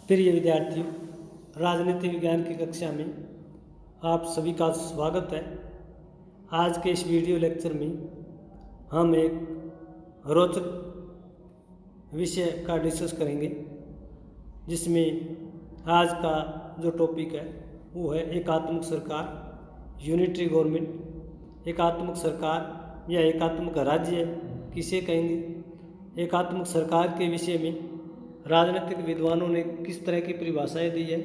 प्रिय विद्यार्थियों, राजनीति विज्ञान की कक्षा में आप सभी का स्वागत है। आज के इस वीडियो लेक्चर में हम एक रोचक विषय का डिस्कस करेंगे, जिसमें आज का जो टॉपिक है वो है एकात्मक सरकार, यूनिटरी गवर्नमेंट। एकात्मक सरकार या एकात्मक राज्य किसे कहेंगे? एकात्मक सरकार के विषय में राजनीतिक विद्वानों ने किस तरह की परिभाषाएं दी है?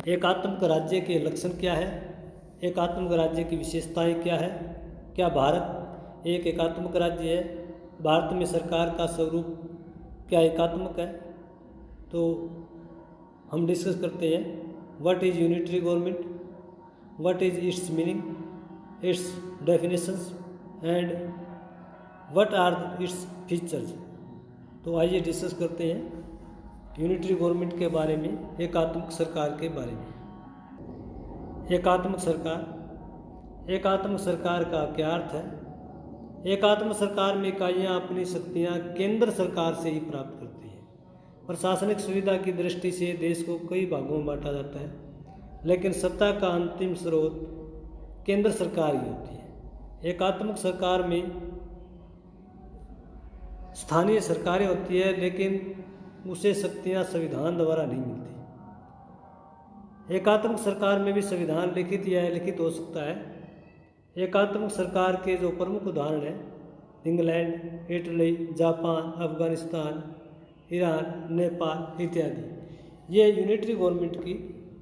एकात्मक राज्य के लक्षण क्या है? एकात्मक राज्य की विशेषताएं क्या है? क्या भारत एक एकात्मक राज्य है? भारत में सरकार का स्वरूप क्या एकात्मक है? तो हम डिस्कस करते हैं। What is unitary government, what is its meaning, its definitions and what are its features. तो आइए डिस्कस करते हैं यूनिटरी गवर्नमेंट के बारे में, एकात्मक सरकार के बारे में। एकात्मक सरकार का क्या अर्थ है? एकात्मक सरकार में इकाइयाँ अपनी शक्तियाँ केंद्र सरकार से ही प्राप्त करती हैं। प्रशासनिक सुविधा की दृष्टि से देश को कई भागों में बांटा जाता है, लेकिन सत्ता का अंतिम स्रोत केंद्र सरकार ही होती है। एकात्मक सरकार में स्थानीय सरकारें होती है, लेकिन उसे शक्तियाँ संविधान द्वारा नहीं मिलती। एकात्मक सरकार में भी संविधान लिखित या अलिखित हो सकता है। एकात्मक सरकार के जो प्रमुख उदाहरण हैं, England, Italy, Japan, Afghanistan, Iran, Nepal इत्यादि, ये यूनिटरी गवर्नमेंट की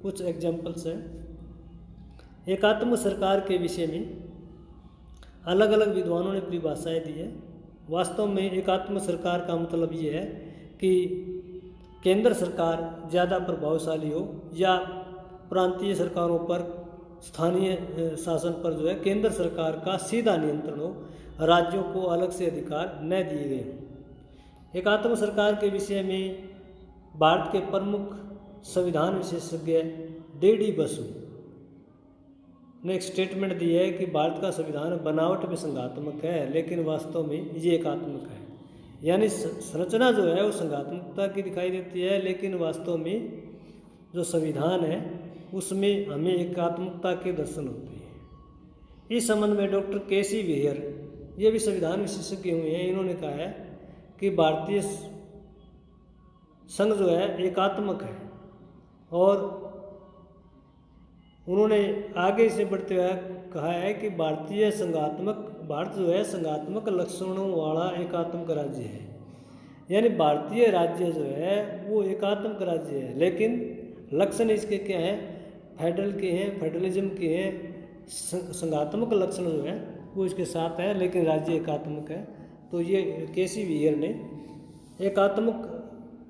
कुछ एग्जाम्पल्स हैं। एकात्मक सरकार के विषय में अलग अलग विद्वानों ने परिभाषाएं दी है। वास्तव में एकात्मक सरकार का मतलब ये है कि केंद्र सरकार ज़्यादा प्रभावशाली हो या प्रांतीय सरकारों पर, स्थानीय शासन पर जो है केंद्र सरकार का सीधा नियंत्रण हो, राज्यों को अलग से अधिकार न दिए गए हों। एकात्मक सरकार के विषय में भारत के प्रमुख संविधान विशेषज्ञ D.D. बसु ने एक स्टेटमेंट दी है कि भारत का संविधान बनावट में संघात्मक है, लेकिन वास्तव में ये एकात्मक है। यानी संरचना जो है वो संघात्मकता की दिखाई देती है, लेकिन वास्तव में जो संविधान है उसमें हमें एकात्मकता के दर्शन होते हैं। इस संबंध में डॉक्टर K.C. वेयर, ये भी संविधान विशेषज्ञ हुए हैं, इन्होंने कहा है कि भारतीय संघ जो है एकात्मक है, और उन्होंने आगे से बढ़ते हुए कहा है कि भारत जो है संघात्मक लक्षणों वाला एकात्मक राज्य है। यानी भारतीय राज्य जो है वो एकात्मक राज्य है, लेकिन लक्षण इसके क्या हैं? फेडरल के हैं, फेडरलिज्म के हैं। संघात्मक लक्षण जो है वो इसके साथ है, लेकिन राज्य एकात्मक है। तो ये K.C. वेयर ने एकात्मक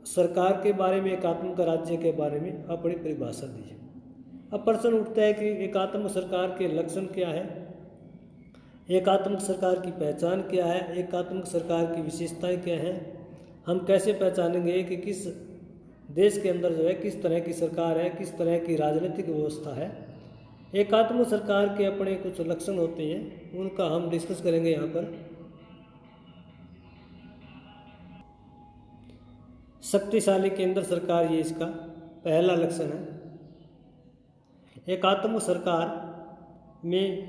सरकार के बारे में, एकात्मक राज्य के बारे में अपनी परिभाषा दी है। अब प्रश्न उठता है कि एकात्मक सरकार के लक्षण क्या है, एकात्मक सरकार की पहचान क्या है, एकात्मक सरकार की विशेषताएं क्या हैं, हम कैसे पहचानेंगे कि किस देश के अंदर जो है किस तरह की सरकार है, किस तरह की राजनीतिक व्यवस्था है। एकात्मक सरकार के अपने कुछ लक्षण होते हैं, उनका हम डिस्कस करेंगे यहाँ पर। शक्तिशाली केंद्र सरकार, ये इसका पहला लक्षण है। एकात्मक सरकार में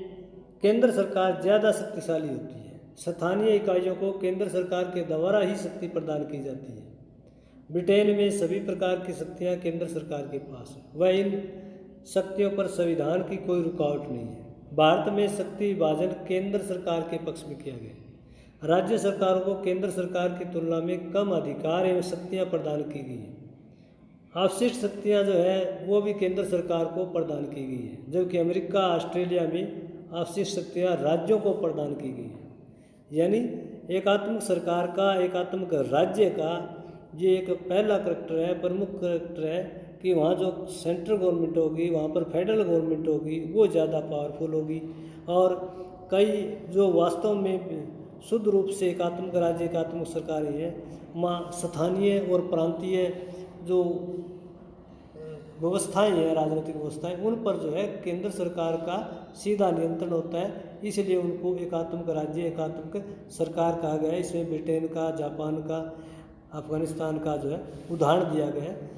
केंद्र सरकार ज़्यादा शक्तिशाली होती है। स्थानीय इकाइयों को केंद्र सरकार के द्वारा ही शक्ति प्रदान की जाती है। ब्रिटेन में सभी प्रकार की शक्तियाँ केंद्र सरकार के पास है, वह इन शक्तियों पर संविधान की कोई रुकावट नहीं है। भारत में शक्ति विभाजन केंद्र सरकार के पक्ष में किया गया। राज्य सरकारों को केंद्र सरकार की तुलना में कम अधिकार एवं शक्तियाँ प्रदान की गई हैं। अवशिष्ट शक्तियाँ जो है वो भी केंद्र सरकार को प्रदान की गई है, जबकि अमेरिका, ऑस्ट्रेलिया में अवशिष्ट शक्तियाँ राज्यों को प्रदान की गई है। यानी एकात्मक सरकार का, एकात्मक राज्य का ये एक पहला करैक्टर है, प्रमुख करैक्टर है कि वहाँ जो सेंट्रल गवर्नमेंट होगी, वहाँ पर फेडरल गवर्नमेंट होगी, वो ज़्यादा पावरफुल होगी। और कई जो वास्तव में शुद्ध रूप से एकात्मक राज्य, एकात्मक सरकार ही है, वहाँ स्थानीय और प्रांतीय जो व्यवस्थाएं हैं, राजनीतिक व्यवस्थाएं, उन पर जो है केंद्र सरकार का सीधा नियंत्रण होता है। इसलिए उनको एकात्मक राज्य, एकात्मक सरकार कहा गया है। इसमें ब्रिटेन का, जापान का, अफगानिस्तान का जो है उदाहरण दिया गया है।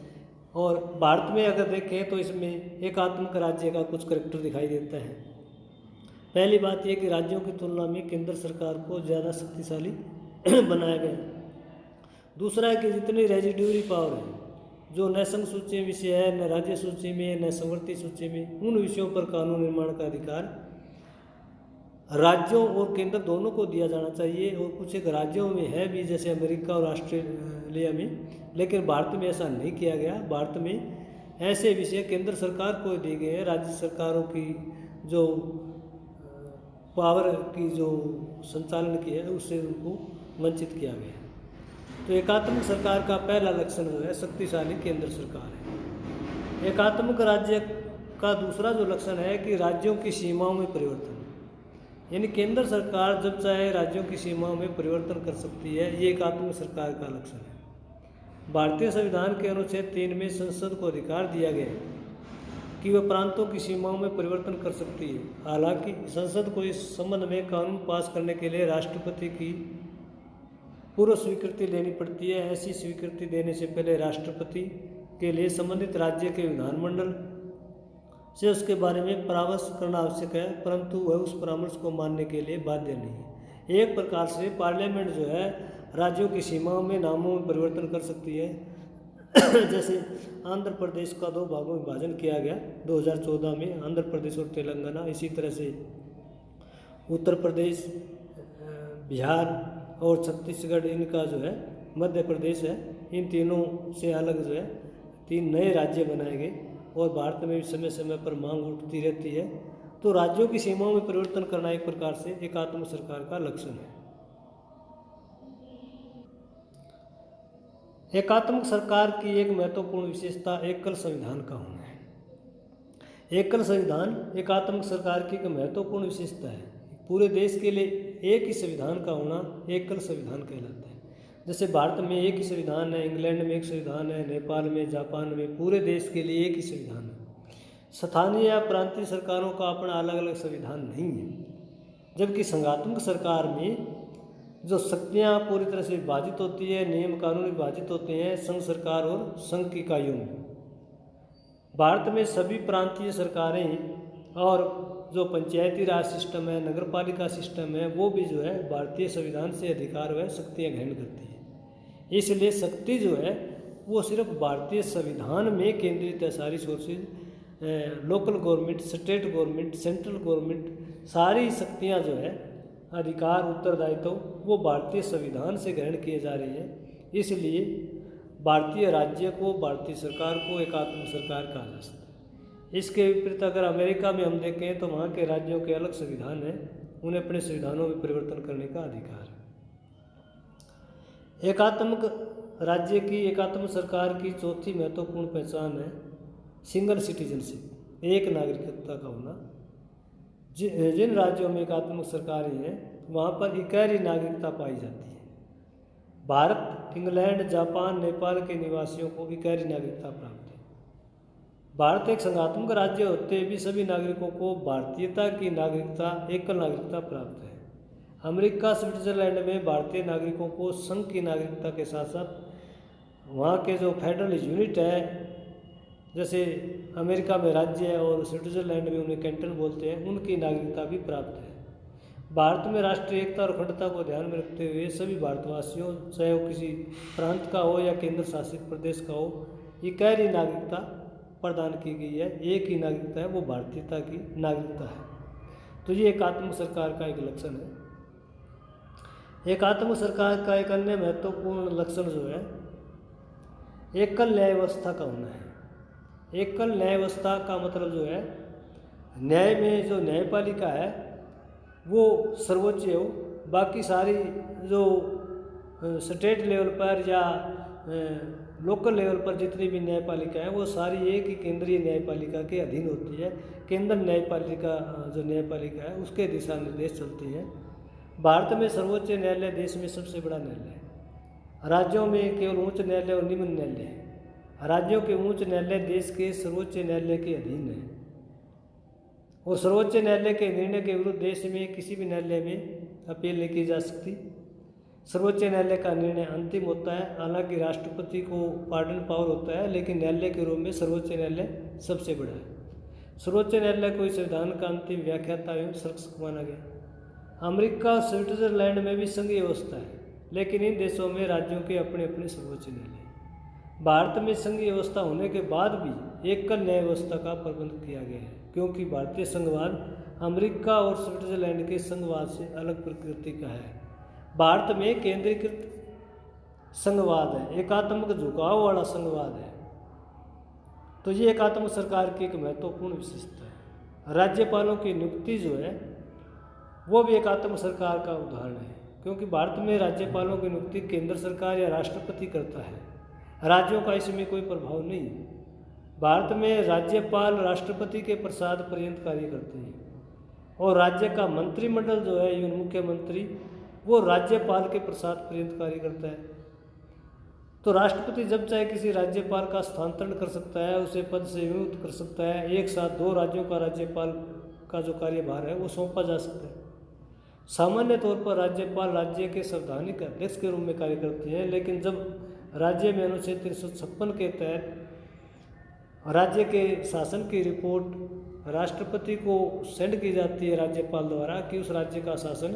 और भारत में अगर देखें तो इसमें एकात्मक राज्य का कुछ करैक्टर दिखाई देता है। पहली बात यह कि राज्यों की तुलना में केंद्र सरकार को ज़्यादा शक्तिशाली बनाया गया। दूसरा है कि जितनी रेजिड्यूरी पावर है, जो न संघ सूची में विषय है, न राज्य सूची में, न संवर्ती सूची में, उन विषयों पर कानून निर्माण का अधिकार राज्यों और केंद्र दोनों को दिया जाना चाहिए। और कुछ एक राज्यों में है भी, जैसे अमेरिका और ऑस्ट्रेलिया में, लेकिन भारत में ऐसा नहीं किया गया। भारत में ऐसे विषय केंद्र सरकार को दिए गए हैं, राज्य सरकारों की जो पावर की जो संचालन की है उससे उनको वंचित किया गया है। तो एकात्मक सरकार का पहला लक्षण जो है शक्तिशाली केंद्र सरकार है। एकात्मक राज्य का दूसरा जो लक्षण है कि राज्यों की सीमाओं में परिवर्तन, यानी केंद्र सरकार जब चाहे राज्यों की सीमाओं में परिवर्तन कर सकती है, ये एकात्मक सरकार का लक्षण है। भारतीय संविधान के अनुच्छेद 3 में संसद को अधिकार दिया गया है कि वह प्रांतों की सीमाओं में परिवर्तन कर सकती है। हालांकि संसद को इस संबंध में कानून पास करने के लिए राष्ट्रपति की पूर्व स्वीकृति लेनी पड़ती है। ऐसी स्वीकृति देने से पहले राष्ट्रपति के लिए संबंधित राज्य के विधानमंडल से उसके बारे में परामर्श करना आवश्यक है, परंतु वह उस परामर्श को मानने के लिए बाध्य नहीं है। एक प्रकार से पार्लियामेंट जो है राज्यों की सीमाओं में नामों में परिवर्तन कर सकती है। जैसे आंध्र प्रदेश का 2 भागों में विभाजन किया गया 2014 में, आंध्र प्रदेश और तेलंगाना। इसी तरह से उत्तर प्रदेश, बिहार और छत्तीसगढ़, इनका जो है मध्य प्रदेश है, इन तीनों से अलग जो है 3 नए राज्य बनाए गए। और भारत में भी समय समय पर मांग उठती रहती है। तो राज्यों की सीमाओं में परिवर्तन करना एक प्रकार से एकात्मक सरकार का लक्षण है। एकात्मक सरकार की एक महत्वपूर्ण विशेषता एकल संविधान का होना है। एकल संविधान एकात्मक सरकार की एक महत्वपूर्ण विशेषता है। पूरे देश के लिए एक ही संविधान का होना एकल संविधान कहलाता है। जैसे भारत में एक ही संविधान है, इंग्लैंड में एक संविधान है, नेपाल में, जापान में, पूरे देश के लिए एक ही संविधान है। स्थानीय या प्रांतीय सरकारों का अपना अलग अलग संविधान नहीं है। जबकि संघात्मक सरकार में जो शक्तियाँ पूरी तरह से विभाजित होती है, नियम कानून विभाजित होते हैं संघ सरकार और संघ की इकाइयों में। भारत में सभी प्रांतीय सरकारें और जो पंचायती राज सिस्टम है, नगर पालिका सिस्टम है, वो भी जो है भारतीय संविधान से अधिकार व शक्तियाँ ग्रहण करती है। इसलिए शक्ति जो है वो सिर्फ भारतीय संविधान में केंद्रित है। सारी sources, local government, state government, central government, सारी शक्तियाँ जो है, अधिकार, उत्तरदायित्व, वो भारतीय संविधान से ग्रहण किए जा रही है। इसलिए भारतीय राज्य को, भारतीय सरकार को एकात्मक सरकार कहा जा सकता है। इसके विपरीत अगर अमेरिका में हम देखें तो वहाँ के राज्यों के अलग संविधान हैं, उन्हें अपने संविधानों में परिवर्तन करने का अधिकार है। एकात्मक राज्य की, एकात्मक सरकार की चौथी महत्वपूर्ण पहचान है सिंगल सिटीजनशिप, एक नागरिकता का होना। जिन राज्यों में एकात्मक सरकारें हैं वहाँ पर इकहरी नागरिकता पाई जाती है। भारत, इंग्लैंड, जापान, नेपाल के निवासियों को इकहरी नागरिकता प्राप्त है। भारत एक संघात्मक राज्य होते हुए भी सभी नागरिकों को भारतीयता की नागरिकता, एकल नागरिकता प्राप्त है। अमेरिका, स्विट्जरलैंड में भारतीय नागरिकों को संघ की नागरिकता के साथ साथ वहाँ के जो फेडरल यूनिट है, जैसे अमेरिका में राज्य है और स्विट्जरलैंड में उन्हें कैंटन बोलते हैं, उनकी नागरिकता भी प्राप्त है। भारत में राष्ट्रीय एकता और अखंडता को ध्यान में रखते हुए सभी भारतवासियों, चाहे वो किसी प्रांत का हो या केंद्र शासित प्रदेश का हो, इकहरी नागरिकता प्रदान की गई है। एक ही नागरिकता है, वो भारतीयता की नागरिकता है। तो ये एकात्मक सरकार का एक लक्षण है। एकात्मक सरकार का एक अन्य महत्वपूर्ण लक्षण जो है एकल न्याय व्यवस्था का होना है। एकल न्याय व्यवस्था का मतलब जो है, न्याय में जो न्यायपालिका है वो सर्वोच्च हो, बाकी सारी जो स्टेट लेवल पर या लोकल लेवल पर जितनी भी न्यायपालिका है वो सारी एक ही केंद्रीय न्यायपालिका के अधीन होती है। केंद्र न्यायपालिका जो न्यायपालिका है उसके दिशा निर्देश चलते हैं। भारत में सर्वोच्च न्यायालय देश में सबसे बड़ा न्यायालय है। राज्यों में केवल उच्च न्यायालय और निम्न न्यायालय है। राज्यों के उच्च न्यायालय देश के सर्वोच्च न्यायालय के अधीन है और सर्वोच्च न्यायालय के निर्णय के विरुद्ध देश में किसी भी न्यायालय में अपील नहीं की जा सकती। सर्वोच्च न्यायालय का निर्णय अंतिम होता है। हालांकि राष्ट्रपति को पार्डन पावर होता है, लेकिन न्यायालय के रूप में सर्वोच्च न्यायालय सबसे बड़ा है। सर्वोच्च न्यायालय को इस संविधान का अंतिम व्याख्याता एवं संरक्षक माना गया। अमेरिका और स्विट्जरलैंड में भी संघीय व्यवस्था है, लेकिन इन देशों में राज्यों के अपने अपने सर्वोच्च न्यायालय। भारत में संघीय व्यवस्था होने के बाद भी एकल न्याय व्यवस्था का प्रबंध किया गया है, क्योंकि भारतीय संघवाद अमेरिका और स्विट्जरलैंड के संघवाद से अलग प्रकृति का है। भारत में केंद्रीकृत संघवाद है, एकात्मक झुकाव वाला संघवाद है। तो ये एकात्मक सरकार की एक महत्वपूर्ण विशेषता है। राज्यपालों की नियुक्ति जो है वो भी एकात्मक सरकार का उदाहरण है, क्योंकि भारत में राज्यपालों की नियुक्ति केंद्र सरकार या राष्ट्रपति करता है। राज्यों का इसमें कोई प्रभाव नहीं है। भारत में राज्यपाल राष्ट्रपति के प्रसाद पर्यंत कार्य करते हैं, और राज्य का मंत्रिमंडल जो है यूं मुख्यमंत्री वो राज्यपाल के प्रसाद पर्यंत कार्य करता है। तो राष्ट्रपति जब चाहे किसी राज्यपाल का स्थानांतरण कर सकता है, उसे पद से विमुक्त कर सकता है। एक साथ 2 राज्यों का राज्यपाल का जो कार्यभार है वो सौंपा जा सकता है। सामान्य तौर पर राज्यपाल राज्य के संवैधानिक अध्यक्ष के रूप में कार्य करते हैं, लेकिन जब राज्य में अनुच्छेद 356 के तहत राज्य के शासन की रिपोर्ट राष्ट्रपति को सेंड की जाती है राज्यपाल द्वारा कि उस राज्य का शासन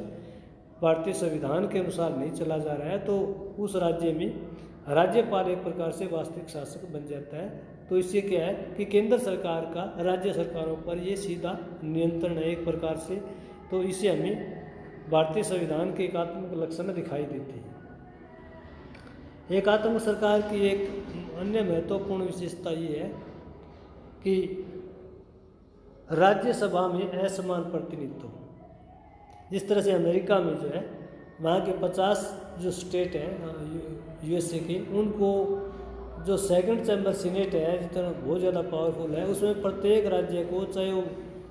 भारतीय संविधान के अनुसार नहीं चला जा रहा है, तो उस राज्य में राज्यपाल एक प्रकार से वास्तविक शासक बन जाता है। तो इससे क्या है कि केंद्र सरकार का राज्य सरकारों पर ये सीधा नियंत्रण है एक प्रकार से। तो इससे हमें भारतीय संविधान के एकात्मक लक्षण दिखाई देते हैं। एकात्मक सरकार की एक अन्य महत्वपूर्ण विशेषता ये है कि राज्यसभा में असमान प्रतिनिधित्व। जिस तरह से अमेरिका में जो है वहाँ के 50 जो स्टेट हैं यूएसए के, उनको जो सेकंड चैम्बर सीनेट है जितना बहुत ज़्यादा पावरफुल है, उसमें प्रत्येक राज्य को चाहे वो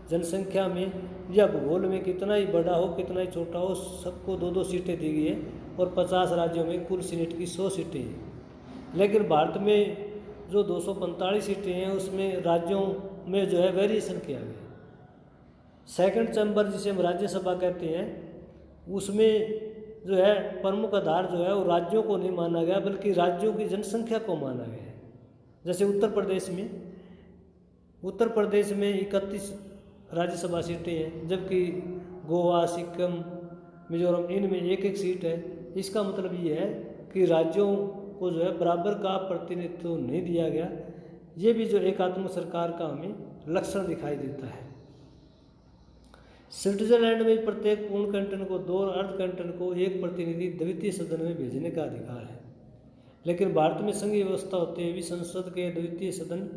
जनसंख्या में या भूगोल में कितना ही बड़ा हो कितना ही छोटा हो, सबको 2-2 सीटें दी गई है, और 50 राज्यों में कुल सीनेट की 100 सीटें हैं। लेकिन भारत में जो 245 सीटें हैं उसमें राज्यों में जो है वेरिएशन किया गया। सेकंड चैम्बर जिसे हम राज्यसभा कहते हैं, उसमें जो है प्रमुख आधार जो है वो राज्यों को नहीं माना गया, बल्कि राज्यों की जनसंख्या को माना गया है। जैसे उत्तर प्रदेश में 31 राज्यसभा सीटें हैं, जबकि गोवा, सिक्किम, मिजोरम इनमें 1-1 सीट है। इसका मतलब ये है कि राज्यों को जो है बराबर का प्रतिनिधित्व नहीं दिया गया। ये भी जो एकात्मक सरकार का हमें लक्षण दिखाई देता है। स्विट्जरलैंड में प्रत्येक पूर्ण कैंटन को 2 और अर्ध कैंटन को 1 प्रतिनिधि द्वितीय सदन में भेजने का अधिकार है। लेकिन भारत में संघीय व्यवस्था होते हुए भी संसद के द्वितीय सदन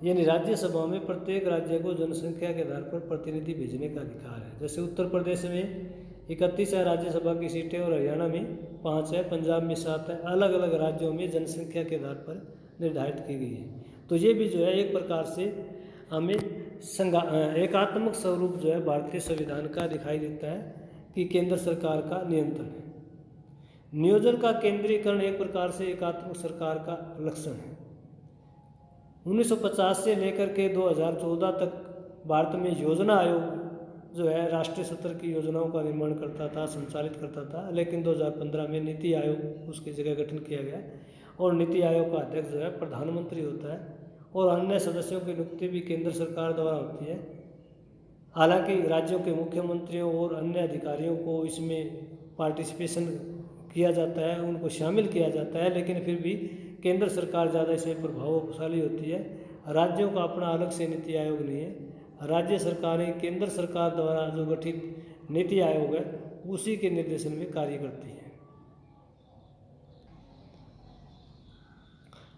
यानी राज्यसभा में प्रत्येक राज्य को जनसंख्या के आधार पर प्रतिनिधि भेजने का अधिकार है। जैसे उत्तर प्रदेश में 31 है राज्यसभा की सीटें, और हरियाणा में 5 है, पंजाब में 7 है। अलग अलग राज्यों में जनसंख्या के आधार पर निर्धारित की गई है। तो ये भी जो है एक प्रकार से हमें एकात्मक स्वरूप जो है भारतीय संविधान का दिखाई देता है कि केंद्र सरकार का नियंत्रण है। नियोजन का केंद्रीकरण एक प्रकार से एकात्मक सरकार का लक्षण है। 1950 से लेकर के 2014 तक भारत में योजना आयोग जो है राष्ट्रीय स्तर की योजनाओं का निर्माण करता था, संचालित करता था। लेकिन 2015 में नीति आयोग उसकी जगह गठन किया गया, और नीति आयोग का अध्यक्ष जो है प्रधानमंत्री होता है, और अन्य सदस्यों की नियुक्ति भी केंद्र सरकार द्वारा होती है। हालांकि राज्यों के मुख्यमंत्रियों और अन्य अधिकारियों को इसमें पार्टिसिपेशन किया जाता है, उनको शामिल किया जाता है, लेकिन फिर भी केंद्र सरकार ज़्यादा इसमें प्रभावशाली होती है। राज्यों का अपना अलग से नीति आयोग नहीं है। राज्य सरकारें केंद्र सरकार द्वारा जो गठित नीति आयोग है उसी के निर्देशन में कार्य करती है।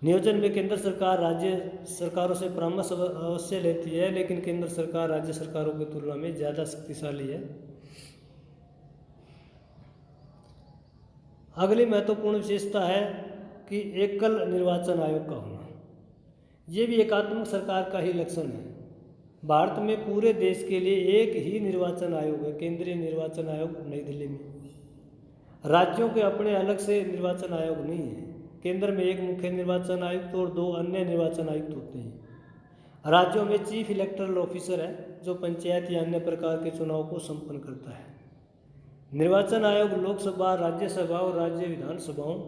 नियोजन में केंद्र सरकार राज्य सरकारों से परामर्श अवश्य लेती है, लेकिन केंद्र सरकार राज्य सरकारों की तुलना में ज़्यादा शक्तिशाली है। अगली महत्वपूर्ण विशेषता है कि एकल निर्वाचन आयोग का होना। ये भी एकात्मक सरकार का ही लक्षण है। भारत में पूरे देश के लिए एक ही निर्वाचन आयोग है, केंद्रीय निर्वाचन आयोग नई दिल्ली में। राज्यों के अपने अलग से निर्वाचन आयोग नहीं है। केंद्र में एक मुख्य निर्वाचन आयुक्त और 2 अन्य निर्वाचन आयुक्त होते हैं। राज्यों में चीफ इलेक्टोरल ऑफिसर है जो पंचायत या अन्य प्रकार के चुनाव को संपन्न करता है। निर्वाचन आयोग लोकसभा, राज्यसभा और राज्य विधानसभाओं,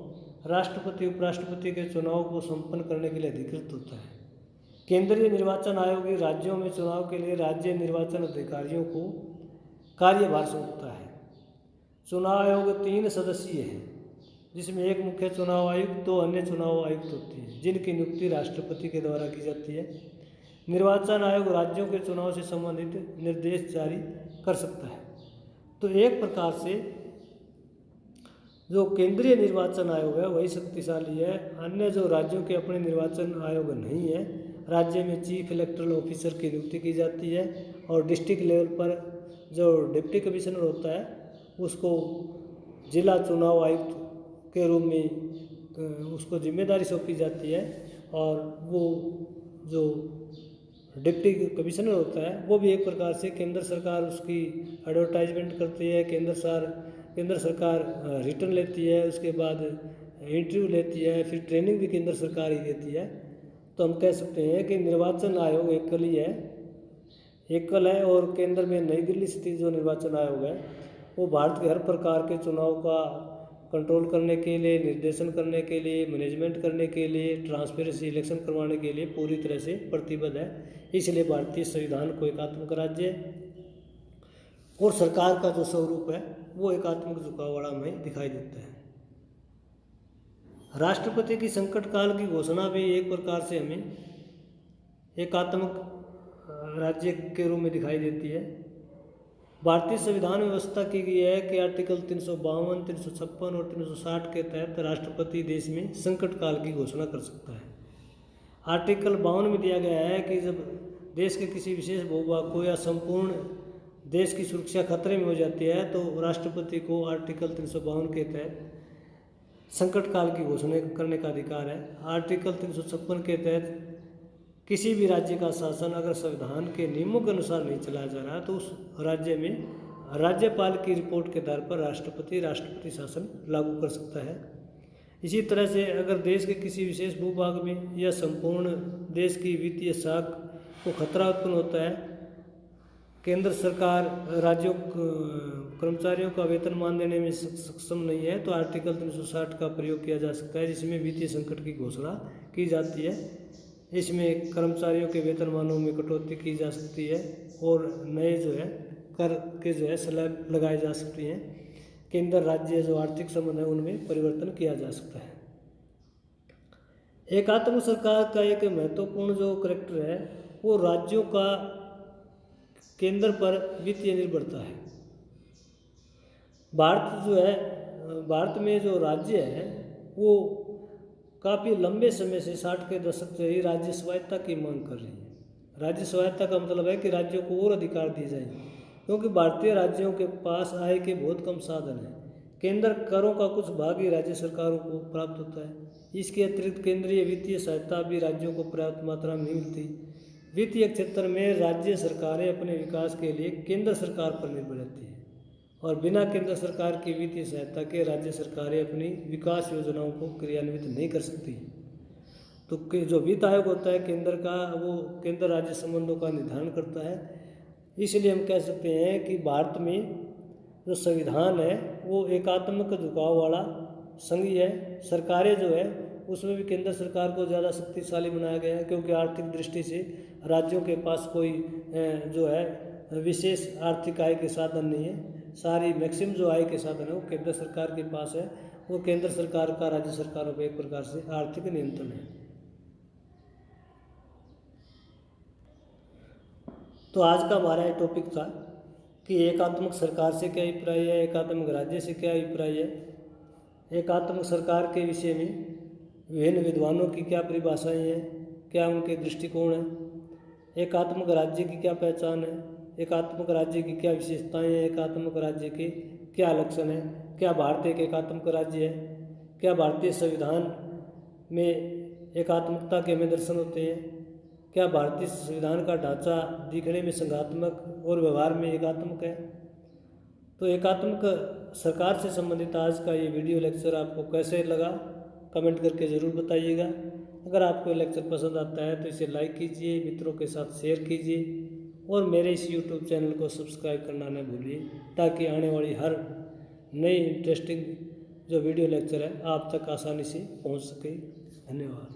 राष्ट्रपति उपराष्ट्रपति के चुनाव को संपन्न करने के लिए अधिकृत होता है। केंद्रीय निर्वाचन आयोग राज्यों में चुनाव के लिए राज्य निर्वाचन अधिकारियों को कार्यभार सौंपता है। चुनाव आयोग 3 सदस्यीय है, जिसमें एक मुख्य चुनाव आयुक्त, 2 अन्य चुनाव आयुक्त होते हैं, जिनकी नियुक्ति राष्ट्रपति के द्वारा की जाती है। निर्वाचन आयोग राज्यों के चुनाव से संबंधित निर्देश जारी कर सकता है। तो एक प्रकार से जो केंद्रीय निर्वाचन आयोग है वही शक्तिशाली है। अन्य जो राज्यों के अपने निर्वाचन आयोग नहीं है, राज्य में चीफ इलेक्टोरल ऑफिसर की नियुक्ति की जाती है और डिस्ट्रिक्ट लेवल पर जो डिप्टी कमिश्नर होता है उसको जिला चुनाव आयुक्त के रूप में उसको जिम्मेदारी सौंपी जाती है। और वो जो डिप्टी कमिश्नर होता है वो भी एक प्रकार से केंद्र सरकार उसकी एडवर्टाइजमेंट करती है, केंद्र सरकार रिटर्न लेती है, उसके बाद इंटरव्यू लेती है, फिर ट्रेनिंग भी केंद्र सरकार ही देती है। तो हम कह सकते हैं कि निर्वाचन आयोग एकल है और केंद्र में नई दिल्ली स्थित जो निर्वाचन आयोग है वो भारत के हर प्रकार के चुनाव का कंट्रोल करने के लिए, निर्देशन करने के लिए, मैनेजमेंट करने के लिए, ट्रांसपेरेंसी इलेक्शन करवाने के लिए पूरी तरह से प्रतिबद्ध है। इसलिए भारतीय संविधान को एकात्मक राज्य और सरकार का जो स्वरूप है वो एकात्मक झुकाव वाला हमें दिखाई देता है। राष्ट्रपति की संकट काल की घोषणा भी एक प्रकार से हमें एकात्मक राज्य के रूप में दिखाई देती है। भारतीय संविधान में व्यवस्था की गई है कि आर्टिकल 352, 356 और 360 के तहत राष्ट्रपति देश में संकट काल की घोषणा कर सकता है। आर्टिकल 52 में दिया गया है कि जब देश के किसी विशेष भूभाग को या संपूर्ण देश की सुरक्षा खतरे में हो जाती है तो राष्ट्रपति को आर्टिकल 352 के तहत संकट काल की घोषणा करने का अधिकार है। आर्टिकल 356 के तहत किसी भी राज्य का शासन अगर संविधान के नियमों के अनुसार नहीं चलाया जा रहा तो उस राज्य में राज्यपाल की रिपोर्ट के आधार पर राष्ट्रपति शासन लागू कर सकता है। इसी तरह से अगर देश के किसी विशेष भूभाग में या संपूर्ण देश की वित्तीय साख को खतरा उत्पन्न होता है, केंद्र सरकार राज्यों कर्मचारियों का वेतनमान देने में सक्षम नहीं है तो आर्टिकल 360 का प्रयोग किया जा सकता है, जिसमें वित्तीय संकट की घोषणा की जाती है। इसमें कर्मचारियों के वेतनमानों में कटौती की जा सकती है और नए कर के स्लैब लगाए जा सकते हैं। केंद्र राज्य जो आर्थिक संबंध है उनमें परिवर्तन किया जा सकता है। एकात्मक सरकार का एक महत्वपूर्ण जो करैक्टर है वो राज्यों का केंद्र पर वित्तीय निर्भरता है। भारत में जो राज्य है वो काफ़ी लंबे समय से 60 के दशक से ही राज्य स्वायत्ता की मांग कर रही है। राज्य स्वायत्ता का मतलब है कि राज्यों को और अधिकार दिए जाएं, क्योंकि भारतीय राज्यों के पास आय के बहुत कम साधन हैं। केंद्र करों का कुछ भाग ही राज्य सरकारों को प्राप्त होता है। इसके अतिरिक्त केंद्रीय वित्तीय सहायता भी राज्यों को पर्याप्त मात्रा में नहीं मिलती। वित्तीय क्षेत्र में राज्य सरकारें अपने विकास के लिए केंद्र सरकार पर निर्भर रहती है और बिना केंद्र सरकार की वित्तीय सहायता के राज्य सरकारें अपनी विकास योजनाओं को क्रियान्वित नहीं कर सकती। तो जो वित्त आयोग होता है केंद्र का, वो केंद्र राज्य संबंधों का निर्धारण करता है। इसलिए हम कह सकते हैं कि भारत में जो संविधान है वो एकात्मक झुकाव वाला संघीय है। सरकारें जो है उसमें भी केंद्र सरकार को ज़्यादा शक्तिशाली बनाया गया है, क्योंकि आर्थिक दृष्टि से राज्यों के पास कोई जो है विशेष आर्थिक आय के साधन नहीं है। सारी मैक्सिमम जो आय के साधन है वो केंद्र सरकार के पास है। वो केंद्र सरकार का राज्य सरकारों पर एक प्रकार से आर्थिक नियंत्रण है। तो आज का हमारा ये टॉपिक था कि एकात्मक सरकार से क्या अभिप्राय है, एकात्मक राज्य से क्या अभिप्राय है, एकात्मक सरकार के विषय में विभिन्न विद्वानों की क्या परिभाषाएं हैं, क्या उनके दृष्टिकोण हैं, एकात्मक राज्य की क्या पहचान है, एकात्मक राज्य की क्या विशेषताएं हैं, एकात्मक राज्य के क्या लक्षण हैं, क्या भारत एक एकात्मक राज्य है, क्या भारतीय संविधान में एकात्मकता के हमें दर्शन होते हैं, क्या भारतीय संविधान का ढांचा दिखने में संघात्मक और व्यवहार में एकात्मक है। तो एकात्मक सरकार से संबंधित आज का ये वीडियो लेक्चर आपको कैसे लगा कमेंट करके ज़रूर बताइएगा। अगर आपको लेक्चर पसंद आता है तो इसे लाइक कीजिए, मित्रों के साथ शेयर कीजिए और मेरे इस YouTube चैनल को सब्सक्राइब करना न भूलिए, ताकि आने वाली हर नई इंटरेस्टिंग जो वीडियो लेक्चर है आप तक आसानी से पहुंच सके। धन्यवाद।